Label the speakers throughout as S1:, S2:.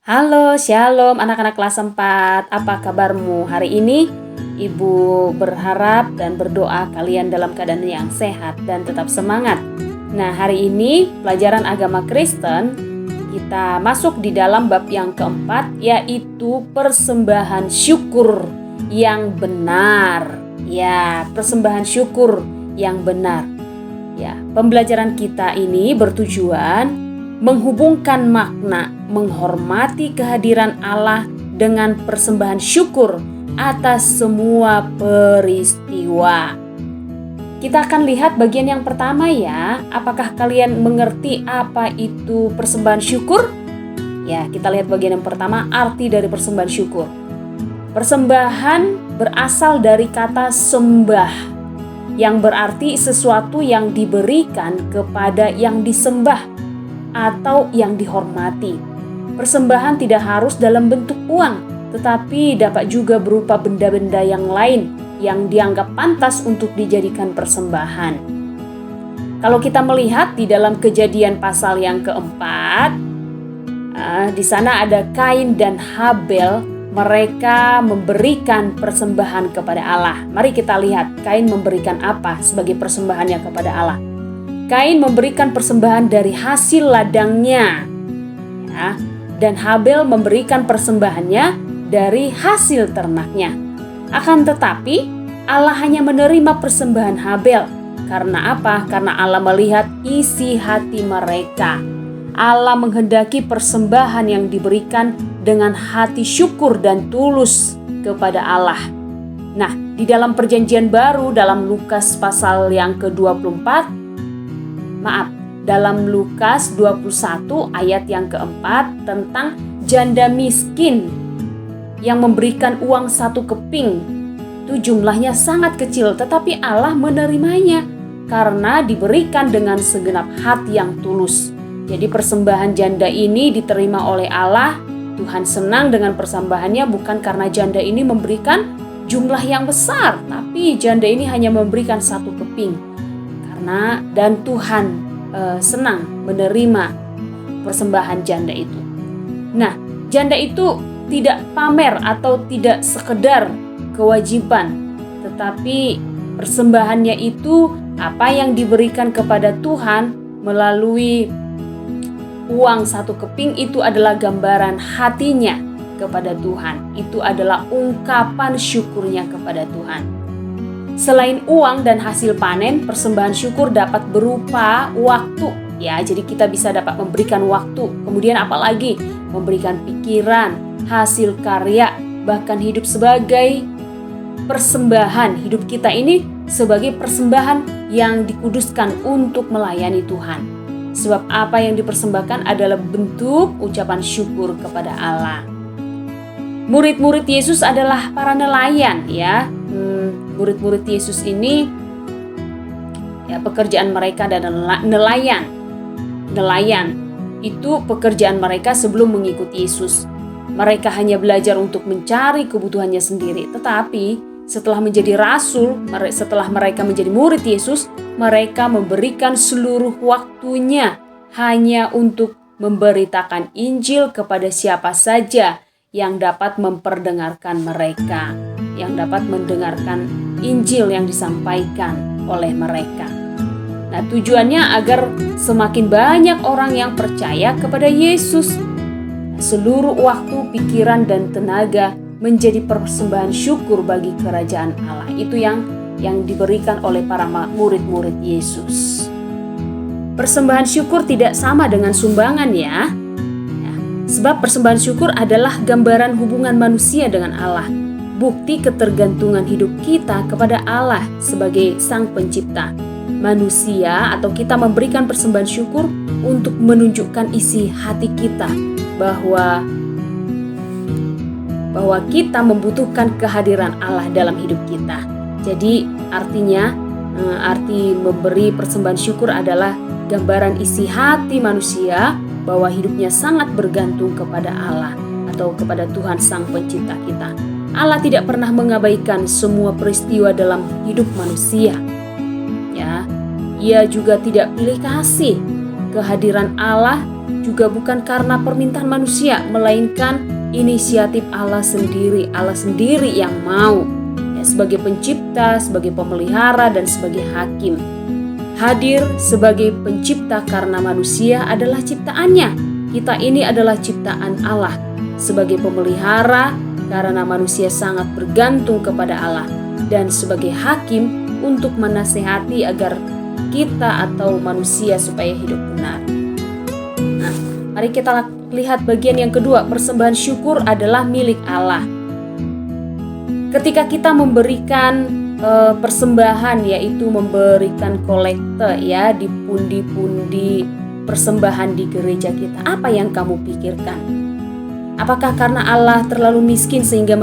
S1: Halo, Shalom anak-anak kelas 4. Apa kabarmu hari ini? Ibu berharap dan berdoa kalian dalam keadaan yang sehat dan tetap semangat. Nah, hari ini pelajaran agama Kristen kita masuk di dalam bab yang keempat, yaitu persembahan syukur yang benar. Ya, persembahan syukur yang benar. Ya, pembelajaran kita ini bertujuan menghubungkan makna menghormati kehadiran Allah dengan persembahan syukur atas semua peristiwa. Kita akan lihat bagian yang pertama ya. Apakah kalian mengerti apa itu persembahan syukur? Ya, kita lihat bagian yang pertama, arti dari persembahan syukur. Persembahan berasal dari kata sembah, yang berarti sesuatu yang diberikan kepada yang disembah atau yang dihormati. Persembahan tidak harus dalam bentuk uang, tetapi dapat juga berupa benda-benda yang lain yang dianggap pantas untuk dijadikan persembahan. Kalau kita melihat di dalam Kejadian pasal yang keempat, di sana ada Kain dan Habel, mereka memberikan persembahan kepada Allah. Mari kita lihat Kain memberikan apa sebagai persembahannya kepada Allah. Kain memberikan persembahan dari hasil ladangnya, ya, dan Habel memberikan persembahannya dari hasil ternaknya. Akan tetapi Allah hanya menerima persembahan Habel. Karena apa? Karena Allah melihat isi hati mereka. Allah menghendaki persembahan yang diberikan dengan hati syukur dan tulus kepada Allah. Nah, di dalam perjanjian baru dalam Lukas pasal yang ke-24, dalam Lukas 21 ayat yang keempat tentang janda miskin yang memberikan uang 1 keping. Itu jumlahnya sangat kecil, tetapi Allah menerimanya karena diberikan dengan segenap hati yang tulus. Jadi persembahan janda ini diterima oleh Allah. Tuhan senang dengan persembahannya bukan karena janda ini memberikan jumlah yang besar, tapi janda ini hanya memberikan 1 keping. Dan Tuhan senang menerima persembahan janda itu. Nah, janda itu tidak pamer atau tidak sekedar kewajiban, tetapi persembahannya itu apa yang diberikan kepada Tuhan melalui uang 1 keping itu adalah gambaran hatinya kepada Tuhan. Itu adalah ungkapan syukurnya kepada Tuhan. Selain uang dan hasil panen, persembahan syukur dapat berupa waktu. Ya, jadi kita bisa dapat memberikan waktu. Kemudian apalagi? Memberikan pikiran, hasil karya, bahkan hidup sebagai persembahan. Hidup kita ini sebagai persembahan yang dikuduskan untuk melayani Tuhan. Sebab apa yang dipersembahkan adalah bentuk ucapan syukur kepada Allah. Murid-murid Yesus adalah para nelayan ya. Murid-murid Yesus ini ya pekerjaan mereka adalah nelayan. Nelayan itu pekerjaan mereka sebelum mengikuti Yesus. Mereka hanya belajar untuk mencari kebutuhannya sendiri. Tetapi setelah menjadi rasul, setelah mereka menjadi murid Yesus, mereka memberikan seluruh waktunya hanya untuk memberitakan Injil kepada siapa saja yang dapat memperdengarkan mereka, yang dapat mendengarkan Injil yang disampaikan oleh mereka. Nah, tujuannya agar semakin banyak orang yang percaya kepada Yesus. Seluruh waktu, pikiran, dan tenaga menjadi persembahan syukur bagi kerajaan Allah. Itu yang diberikan oleh para murid-murid Yesus. Persembahan syukur tidak sama dengan sumbangan ya. Sebab persembahan syukur adalah gambaran hubungan manusia dengan Allah. Bukti ketergantungan hidup kita kepada Allah sebagai Sang Pencipta. Manusia atau kita memberikan persembahan syukur untuk menunjukkan isi hati kita bahwa kita membutuhkan kehadiran Allah dalam hidup kita. Jadi artinya arti memberi persembahan syukur adalah gambaran isi hati manusia bahwa hidupnya sangat bergantung kepada Allah atau kepada Tuhan Sang Pencipta kita. Allah tidak pernah mengabaikan semua peristiwa dalam hidup manusia. Ya, Ia juga tidak pilih kasih. Kehadiran Allah juga bukan karena permintaan manusia, melainkan inisiatif Allah sendiri. Allah sendiri yang mau, ya, sebagai pencipta, sebagai pemelihara, dan sebagai hakim. Hadir sebagai pencipta karena manusia adalah ciptaannya. Kita ini adalah ciptaan Allah. Sebagai pemelihara karena manusia sangat bergantung kepada Allah. Dan sebagai hakim untuk menasehati agar kita atau manusia supaya hidup benar. Nah, mari kita lihat bagian yang kedua. Persembahan syukur adalah milik Allah. Ketika kita memberikan persembahan, yaitu memberikan kolekte, ya, di pundi-pundi persembahan di gereja kita, apa yang kamu pikirkan? Apakah karena Allah terlalu miskin sehingga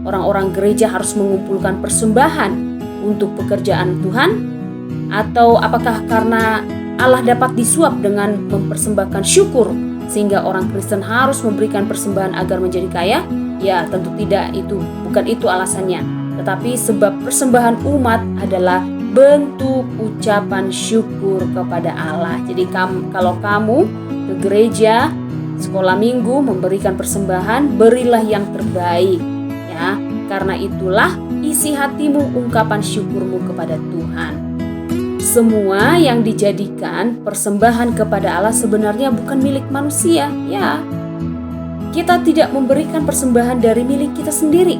S1: orang-orang gereja harus mengumpulkan persembahan untuk pekerjaan Tuhan? Atau apakah karena Allah dapat disuap dengan mempersembahkan syukur sehingga orang Kristen harus memberikan persembahan agar menjadi kaya? Ya, tentu tidak, bukan itu alasannya. Tetapi sebab persembahan umat adalah bentuk ucapan syukur kepada Allah. Jadi kalau kamu ke gereja, sekolah minggu memberikan persembahan, berilah yang terbaik, ya. Karena itulah isi hatimu ungkapan syukurmu kepada Tuhan. Semua yang dijadikan persembahan kepada Allah sebenarnya bukan milik manusia, ya. Kita tidak memberikan persembahan dari milik kita sendiri.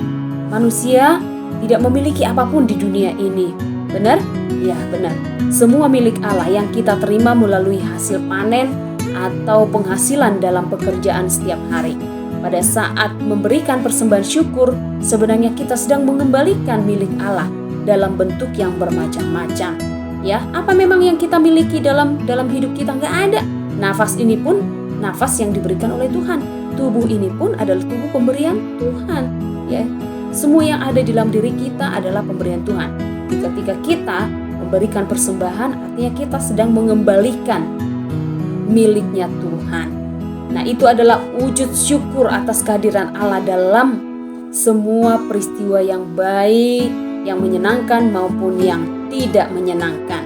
S1: Manusia tidak memiliki apapun di dunia ini. Benar? Ya, benar. Semua milik Allah yang kita terima melalui hasil panen atau penghasilan dalam pekerjaan setiap hari. Pada saat memberikan persembahan syukur, sebenarnya kita sedang mengembalikan milik Allah dalam bentuk yang bermacam-macam. Ya, apa memang yang kita miliki dalam hidup kita? Nggak ada. Nafas ini pun nafas yang diberikan oleh Tuhan. Tubuh ini pun adalah tubuh pemberian Tuhan. Ya, semua yang ada di dalam diri kita adalah pemberian Tuhan. Ketika kita memberikan persembahan, artinya kita sedang mengembalikan miliknya Tuhan. Nah, itu adalah wujud syukur atas kehadiran Allah dalam semua peristiwa yang baik, yang menyenangkan maupun yang tidak menyenangkan.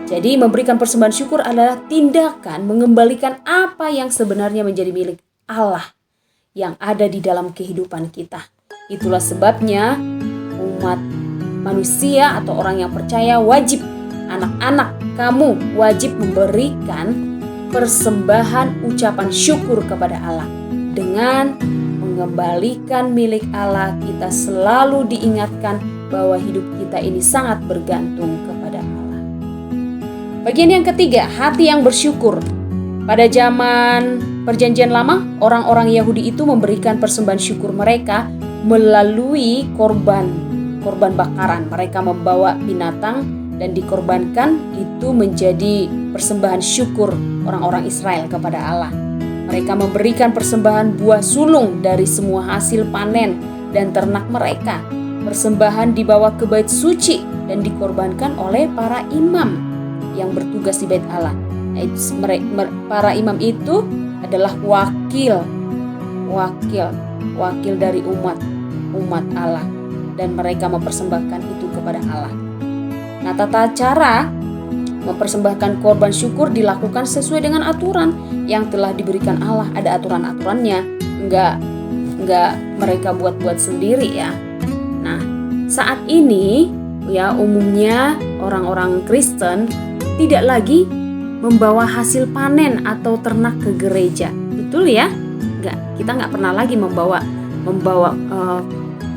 S1: Jadi memberikan persembahan syukur adalah tindakan mengembalikan apa yang sebenarnya menjadi milik Allah yang ada di dalam kehidupan kita. Itulah sebabnya umat manusia atau orang yang percaya wajib, anak-anak kamu wajib memberikan persembahan ucapan syukur kepada Allah. Dengan mengembalikan milik Allah, kita selalu diingatkan bahwa hidup kita ini sangat bergantung kepada Allah. Bagian yang ketiga, hati yang bersyukur. Pada zaman Perjanjian Lama, orang-orang Yahudi itu memberikan persembahan syukur mereka melalui korban bakaran. Mereka membawa binatang dan dikorbankan, itu menjadi persembahan syukur orang-orang Israel kepada Allah. Mereka memberikan persembahan buah sulung dari semua hasil panen dan ternak mereka. Persembahan dibawa ke bait suci dan dikorbankan oleh para imam yang bertugas di bait Allah. Para imam itu adalah wakil dari umat Allah, dan mereka mempersembahkan itu kepada Allah. Nah, tata cara mempersembahkan korban syukur dilakukan sesuai dengan aturan yang telah diberikan Allah. Ada aturan-aturannya, enggak mereka buat-buat sendiri, ya. Nah, saat ini ya umumnya orang-orang Kristen tidak lagi membawa hasil panen atau ternak ke gereja. Betul ya? Kita nggak pernah lagi membawa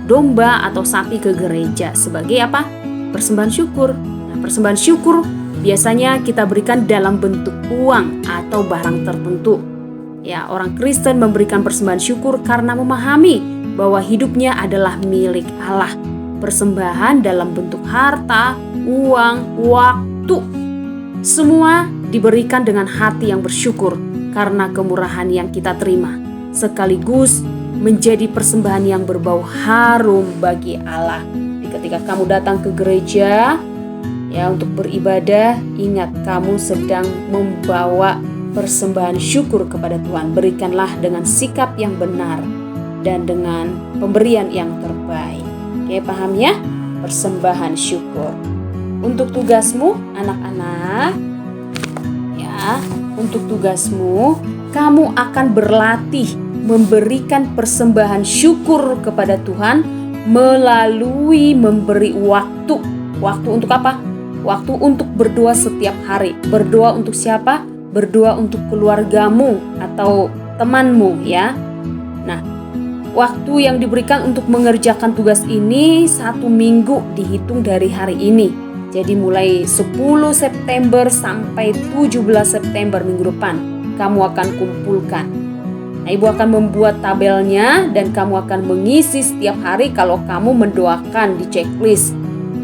S1: domba atau sapi ke gereja sebagai apa? Persembahan syukur. Nah, persembahan syukur biasanya kita berikan dalam bentuk uang atau barang tertentu. Ya, orang Kristen memberikan persembahan syukur karena memahami bahwa hidupnya adalah milik Allah. Persembahan dalam bentuk harta, uang, waktu, semua diberikan dengan hati yang bersyukur karena kemurahan yang kita terima, sekaligus menjadi persembahan yang berbau harum bagi Allah. Jadi ketika kamu datang ke gereja ya untuk beribadah, ingat kamu sedang membawa persembahan syukur kepada Tuhan. Berikanlah dengan sikap yang benar dan dengan pemberian yang terbaik. Oke, paham ya? Persembahan syukur. Untuk tugasmu anak-anak, ya, untuk tugasmu, kamu akan berlatih memberikan persembahan syukur kepada Tuhan melalui memberi waktu. Waktu untuk apa? Waktu untuk berdoa setiap hari. Berdoa untuk siapa? Berdoa untuk keluargamu atau temanmu ya. Nah, waktu yang diberikan untuk mengerjakan tugas ini 1 minggu dihitung dari hari ini. Jadi mulai 10 September sampai 17 September minggu depan kamu akan kumpulkan. Nah, Ibu akan membuat tabelnya dan kamu akan mengisi setiap hari kalau kamu mendoakan di checklist.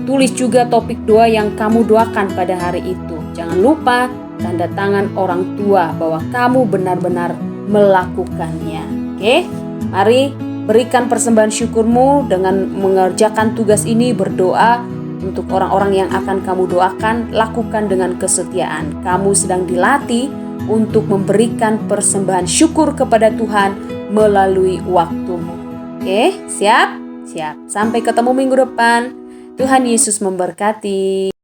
S1: Tulis juga topik doa yang kamu doakan pada hari itu. Jangan lupa tanda tangan orang tua bahwa kamu benar-benar melakukannya. Oke? Mari berikan persembahan syukurmu dengan mengerjakan tugas ini, berdoa untuk orang-orang yang akan kamu doakan. Lakukan dengan kesetiaan. Kamu sedang dilatih untuk memberikan persembahan syukur kepada Tuhan melalui waktumu. Oke, siap? Siap. Sampai ketemu minggu depan. Tuhan Yesus memberkati.